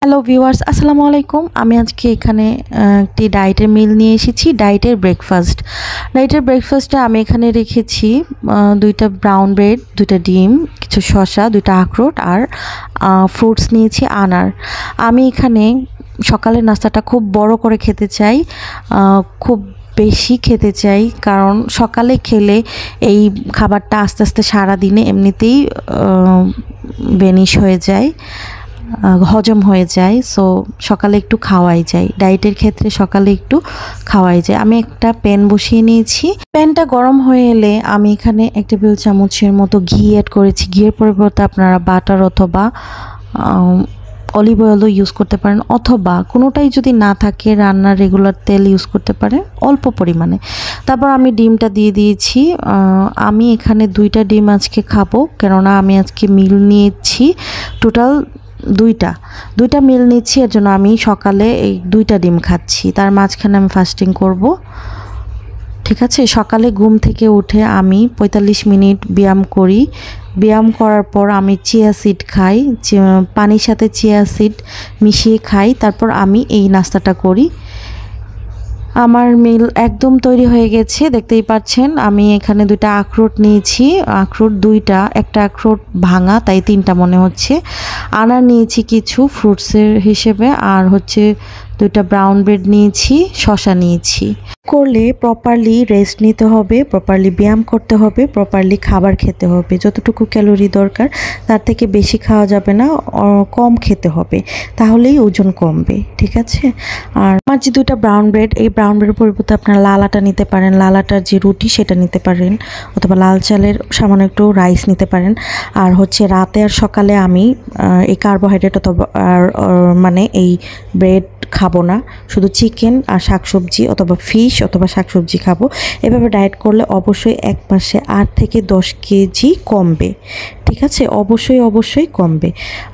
Hello viewers, আসসালামু আলাইকুম। আমি আজকে এখানে একটি ডায়েটের মিল নিয়ে এসেছি। ডায়েটের ব্রেকফাস্টে আমি এখানে রেখেছি 2টা ব্রাউন ব্রেড, 2টা ডিম, কিছু শসা, 2টা আখরোট আর ফ্রুটস নিয়েছি আনার। আমি এখানে সকালের নাস্তাটা খুব বড় করে খেতে চাই, খুব বেশি খেতে চাই, কারণ সকালে খেলে এই খাবারটা আস্তে আস্তে সারাদিনে এমনিতেই ভ্যানিশ হয়ে যায়, হজম হয়ে যায়। সো সকালে একটু খাওয়াই যায়, ডায়েটের ক্ষেত্রে সকালে একটু খাওয়াই যায়। আমি একটা প্যান বসিয়ে নিয়েছি। প্যানটা গরম হয়ে এলে আমি এখানে 1 টেবিল চামচের মতো ঘি অ্যাড করেছি। ঘিয়ের পরিবর্তে আপনারা বাটার অথবা অলিভ অয়েলও ইউজ করতে পারেন, অথবা কোনোটাই যদি না থাকে রান্নার রেগুলার তেল ইউজ করতে পারেন অল্প পরিমাণে। তারপর আমি ডিমটা দিয়ে দিয়েছি। আমি এখানে 2টা ডিম আজকে খাবো, কেননা আমি আজকে মিল নিয়েছি টোটাল 2টা মিল নিচ্ছি, এর জন্য আমি সকালে এই 2টা ডিম খাচ্ছি। তার মাঝখানে আমি ফাস্টিং করব, ঠিক আছে। সকালে ঘুম থেকে উঠে আমি 45 মিনিট ব্যায়াম করি। ব্যায়াম করার পর আমি চিয়া সিড খাই, পানির সাথে চিয়া সিড মিশিয়ে খাই। তারপর আমি এই নাস্তাটা করি। আমার মিল একদম তৈরি হয়ে গেছে, দেখতেই পাচ্ছেন। আমি এখানে 2টা আখরোট নিয়েছি, আখরোট 2টা, একটা আখরোট ভাঙা তাই 3টা মনে হচ্ছে। আনার নিয়েছি কিছু ফ্রুটসের হিসেবে, আর হচ্ছে 2টা ব্রাউন ব্রেড নিয়েছি, শসা নিয়েছি। করলে প্রপারলি রেস্ট নিতে হবে, প্রপারলি ব্যায়াম করতে হবে, প্রপারলি খাবার খেতে হবে। যতটুকু ক্যালোরি দরকার তার থেকে বেশি খাওয়া যাবে না, কম খেতে হবে, তাহলেই ওজন কমবে, ঠিক আছে। আর আমার যে 2টা ব্রাউন ব্রেড, এই ব্রাউন ব্রেডের পরিবর্তে আপনারা লাল আটা নিতে পারেন, লাল আটার যে রুটি সেটা নিতে পারেন, অথবা লাল চালের সামান্য একটু রাইস নিতে পারেন। আর হচ্ছে রাতে আর সকালে আমি এই কার্বোহাইড্রেট অথবা মানে এই ব্রেড খাবো না, শুধু চিকেন আর শাকসবজি অথবা ফিশ অথবা শাকসবজি খাবো। এভাবে ডায়েট করলে অবশ্যই 1 মাসে 8 থেকে 10 কেজি কমবে, ঠিক আছে। অবশ্যই কমবে।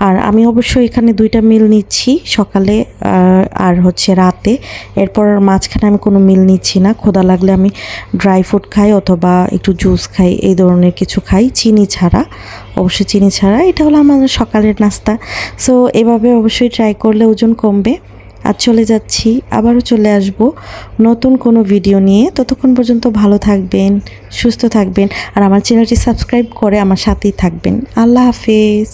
আর আমি অবশ্যই এখানে 2টা মিল নিচ্ছি, সকালে আর হচ্ছে রাতে। এরপর মাঝখানে আমি কোনো মিল নিচ্ছি না। ক্ষুধা লাগলে আমি ড্রাই ফ্রুট খাই অথবা একটু জুস খাই, এই ধরনের কিছু খাই, চিনি ছাড়া, অবশ্যই চিনি ছাড়া। এটা হলো আমাদের সকালের নাস্তা। সো এভাবে অবশ্যই ট্রাই করলে ওজন কমবে। আর চলে যাচ্ছি, আবারও চলে আসব নতুন কোনো ভিডিও নিয়ে। ততক্ষণ পর্যন্ত ভালো থাকবেন, সুস্থ থাকবেন, আর আমার চ্যানেলটি সাবস্ক্রাইব করে আমার সাথেই থাকবেন। আল্লাহ হাফেজ।